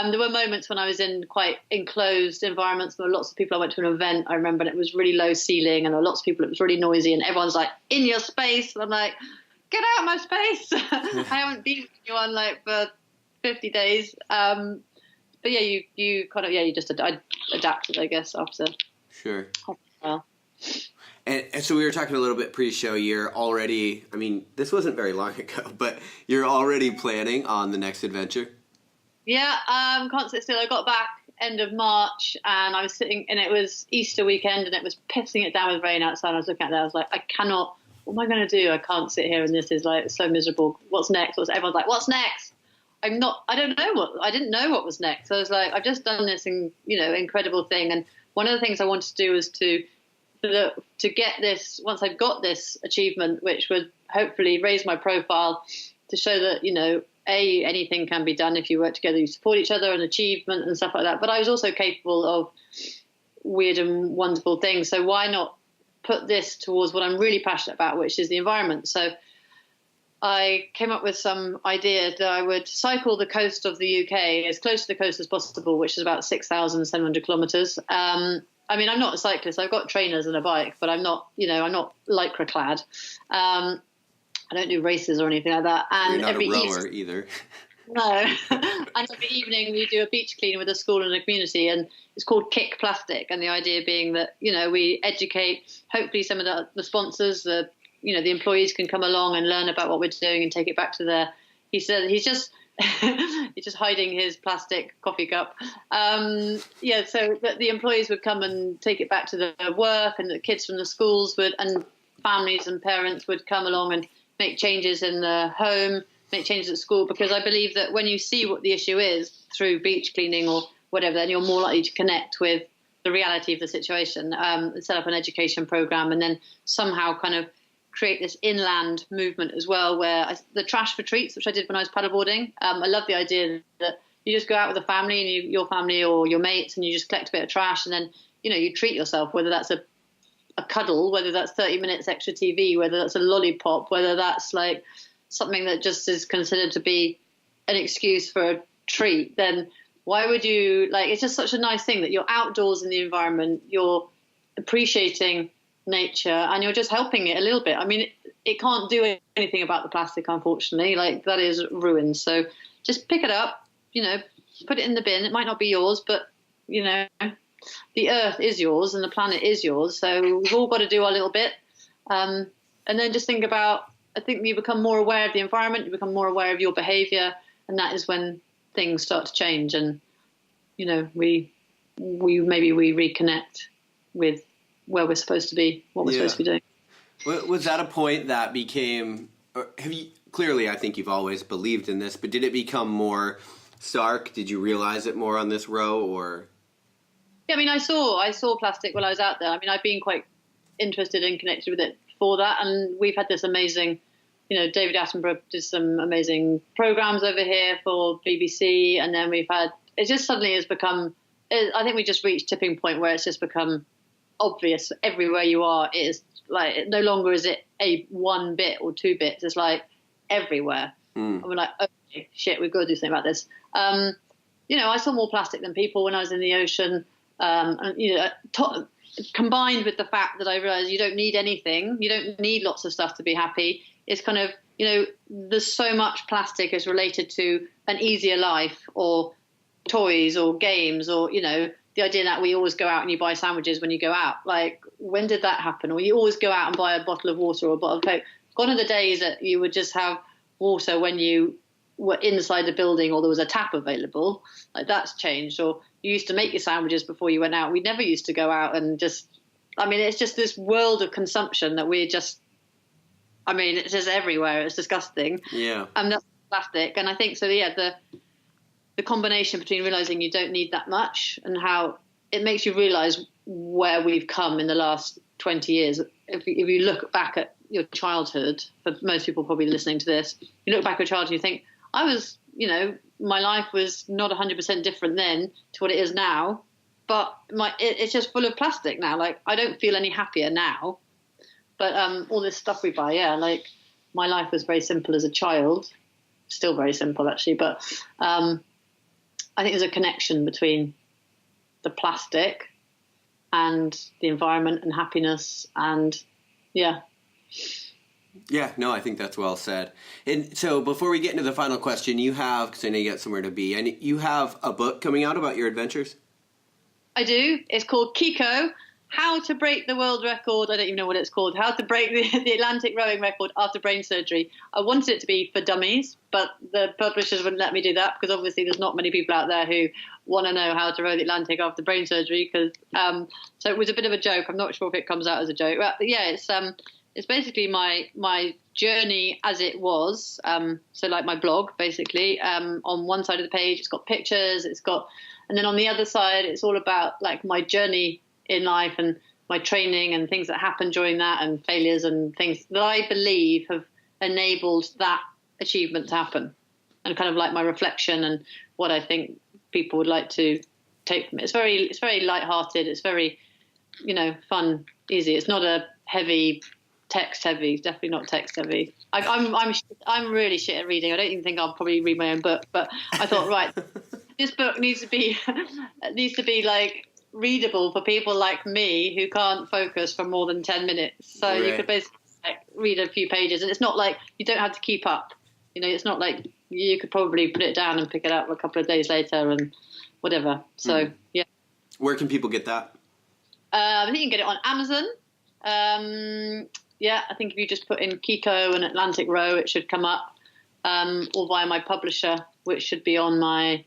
There were moments when I was in quite enclosed environments. There were lots of people. I went to an event, I remember, and it was really low ceiling, and there were lots of people. It was really noisy, and everyone's like, in your space. And I'm like, get out of my space. I haven't been with anyone like for 50 days. But yeah, you kind of, yeah, you just adapted, I guess, after. Sure. Well. And so we were talking a little bit pre-show. You're already, I mean, this wasn't very long ago, but you're already planning on the next adventure? Yeah, can't sit still. I got back end of March, and I was sitting, and it was Easter weekend, and it was pissing it down with rain outside. I was looking at that. I was like, I cannot, what am I going to do? I can't sit here, and this is like so miserable. What's next? Everyone's like, what's next? I didn't know what was next. So I was like, I've just done this, incredible thing. And one of the things I wanted to do was to get this, once I've got this achievement, which would hopefully raise my profile to show that, anything can be done if you work together, you support each other, and achievement and stuff like that. But I was also capable of weird and wonderful things. So why not put this towards what I'm really passionate about, which is the environment? So I came up with some idea that I would cycle the coast of the UK as close to the coast as possible, which is about 6,700 kilometres. I'm not a cyclist. I've got trainers and a bike, but I'm not lycra clad. I don't do races or anything like that. And you're not a rower either. No. And every evening we do a beach clean with a school and a community, and it's called Kick Plastic. And the idea being that, we educate, hopefully some of the sponsors, the employees can come along and learn about what we're doing and take it back to he said he's just he's just hiding his plastic coffee cup. So that the employees would come and take it back to their work, and the kids from the schools and families and parents would come along and make changes in the home, make changes at school, because I believe that when you see what the issue is through beach cleaning or whatever, then you're more likely to connect with the reality of the situation, set up an education program, and then somehow kind of create this inland movement as well, where the trash for treats, which I did when I was paddleboarding. I love the idea that you just go out with a family and your family or your mates, and you just collect a bit of trash, and then, you treat yourself, whether that's a cuddle, whether that's 30 minutes extra TV, whether that's a lollipop, whether that's like something that just is considered to be an excuse for a treat, then why would you, it's just such a nice thing that you're outdoors in the environment, you're appreciating nature, and you're just helping it a little bit. I mean, it can't do anything about the plastic, unfortunately. That is ruined. So just pick it up, put it in the bin. It might not be yours, but the earth is yours and the planet is yours. So we've all got to do our little bit. And then just think about, I think you become more aware of the environment, you become more aware of your behavior, and that is when things start to change, and we reconnect with where we're supposed to be, what we're supposed to be doing. Was that a point that became, or clearly I think you've always believed in this, but did it become more stark? Did you realize it more on this row, or? Yeah, I saw plastic when I was out there. I've been quite interested and connected with it before that, and we've had this amazing, David Attenborough did some amazing programs over here for BBC, and then it just suddenly has become, I think we just reached tipping point where it's just become obvious everywhere you are. It is no longer is it a 1 bit or 2 bits, it's everywhere. And we're like, okay, shit, we've got to do something about this. I saw more plastic than people when I was in the ocean. Combined with the fact that I realized you don't need anything, you don't need lots of stuff to be happy. It's kind of, there's so much plastic is related to an easier life, or toys, or games, or, the idea that we always go out and you buy sandwiches when you go out. When did that happen? Or you always go out and buy a bottle of water or a bottle of Coke. Gone are the days that you would just have water when you were inside the building or there was a tap available. That's changed. Or you used to make your sandwiches before you went out. We never used to go out and just, it's just this world of consumption that we're just, it's just everywhere. It's disgusting. Yeah. And that's plastic. And I think so, yeah, the combination between realizing you don't need that much and how it makes you realize where we've come in the last 20 years. If you look back at your childhood, for most people probably listening to this, you look back at your childhood and you think, I was, my life was not 100% different then to what it is now, but it's just full of plastic now. I don't feel any happier now, but all this stuff we buy, my life was very simple as a child, still very simple actually, but I think there's a connection between the plastic and the environment and happiness, and yeah. Yeah, no, I think that's well said. And so before we get into the final question, you have, because I know you got somewhere to be, and you have a book coming out about your adventures? I do. It's called Kiko, How to Break the World Record. I don't even know what it's called. How to Break the Atlantic Rowing Record After Brain Surgery. I wanted it to be for dummies, but the publishers wouldn't let me do that because obviously there's not many people out there who want to know how to row the Atlantic after brain surgery. So it was a bit of a joke. I'm not sure if it comes out as a joke. But yeah, it's basically my journey as it was. So like my blog, basically. On one side of the page, it's got pictures. And then on the other side, it's all about like my journey in life and my training and things that happened during that and failures and things that I believe have enabled that achievement to happen, and kind of like my reflection and what I think people would like to take from it. It's very lighthearted. It's very, fun, easy. It's not a heavy text heavy. It's definitely not text heavy. I'm really shit at reading. I don't even think I'll probably read my own book, but I thought, right, this book needs to be like readable for people like me who can't focus for more than 10 minutes. So right. You could basically read a few pages, and it's not like you don't have to keep up. It's not like you could probably put it down and pick it up a couple of days later and whatever. So yeah. Where can people get that? I think you can get it on Amazon. Yeah, I think if you just put in Kiko and Atlantic Row, it should come up, or via my publisher, which should be on my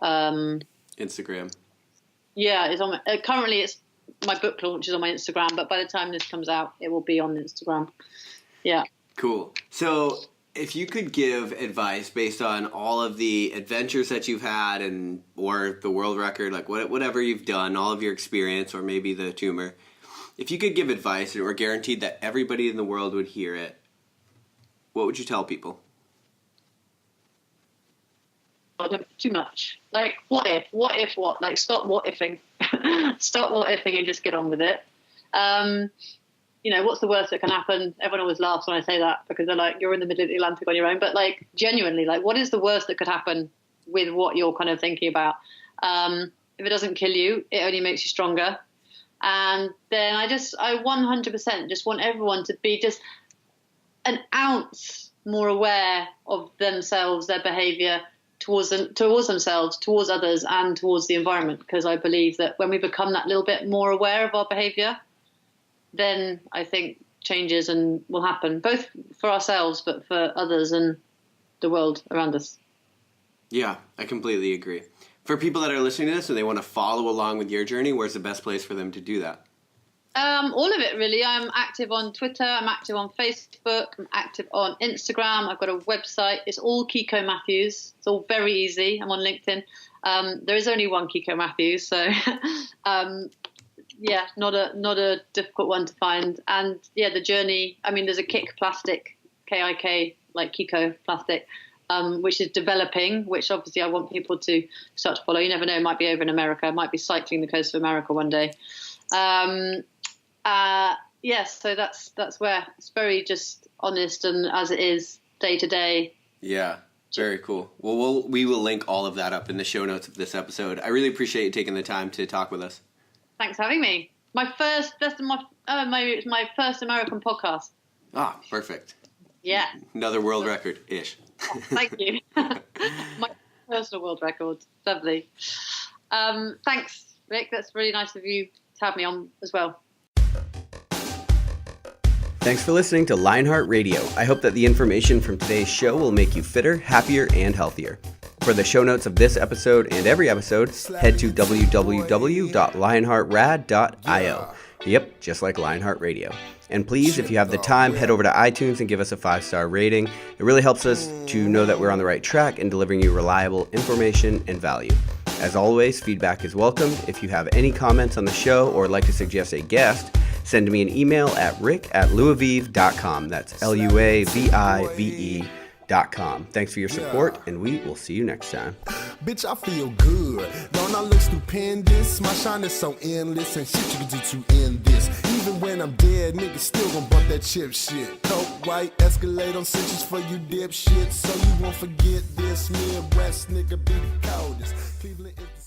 Instagram. Yeah, it's on. Currently, it's my book launch is on my Instagram, but by the time this comes out, it will be on Instagram. Yeah. Cool. So, if you could give advice based on all of the adventures that you've had, or the world record, like whatever you've done, all of your experience, or maybe the tumor, if you could give advice or guaranteed that everybody in the world would hear it, what would you tell people? Too much. Like, what if what? Like, stop what ifing. Stop what ifing and just get on with it. What's the worst that can happen? Everyone always laughs when I say that because they're like, you're in the middle of the Atlantic on your own. But like, genuinely, like, what is the worst that could happen with what you're kind of thinking about? If it doesn't kill you, it only makes you stronger. And then I 100% just want everyone to be just an ounce more aware of themselves, their behaviour, towards themselves, towards others, and towards the environment. Because I believe that when we become that little bit more aware of our behaviour, then I think changes will happen, both for ourselves, but for others and the world around us. Yeah, I completely agree. For people that are listening to this and they want to follow along with your journey, where's the best place for them to do that? All of it, really. I'm active on Twitter. I'm active on Facebook. I'm active on Instagram. I've got a website. It's all Kiko Matthews. It's all very easy. I'm on LinkedIn. There is only one Kiko Matthews, so yeah, not a difficult one to find. And yeah, the journey. I mean, there's a Kik Plastic, K-I-K, like Kiko Plastic, which is developing. Which obviously I want people to start to follow. You never know. It might be over in America. It might be cycling the coast of America one day. Yes, so that's where it's very just honest and as it is day to day. Yeah, very cool. Well, we will link all of that up in the show notes of this episode. I really appreciate you taking the time to talk with us. Thanks for having me. My first American podcast. Ah, perfect. Yeah. Another world record-ish. Oh, thank you. My personal world record. Lovely. Thanks, Rick. That's really nice of you to have me on as well. Thanks for listening to Lionheart Radio. I hope that the information from today's show will make you fitter, happier, and healthier. For the show notes of this episode and every episode, head to www.lionheartrad.io. Yep, just like Lionheart Radio. And please, if you have the time, head over to iTunes and give us a 5-star rating. It really helps us to know that we're on the right track and delivering you reliable information and value. As always, feedback is welcome. If you have any comments on the show or would like to suggest a guest, send me an email at rick@luavive.com. That's LUAVIVE.com. Thanks for your support, and we will see you next time. Bitch, I feel good. Don't I look stupendous? My shine is so endless, and shit you can do to end this. Even when I'm dead, niggas still gon' bump that chip shit. Coke white, Escalade on cinches for you dipshit. So you won't forget this. Midwest nigga be the coldest. Cleveland is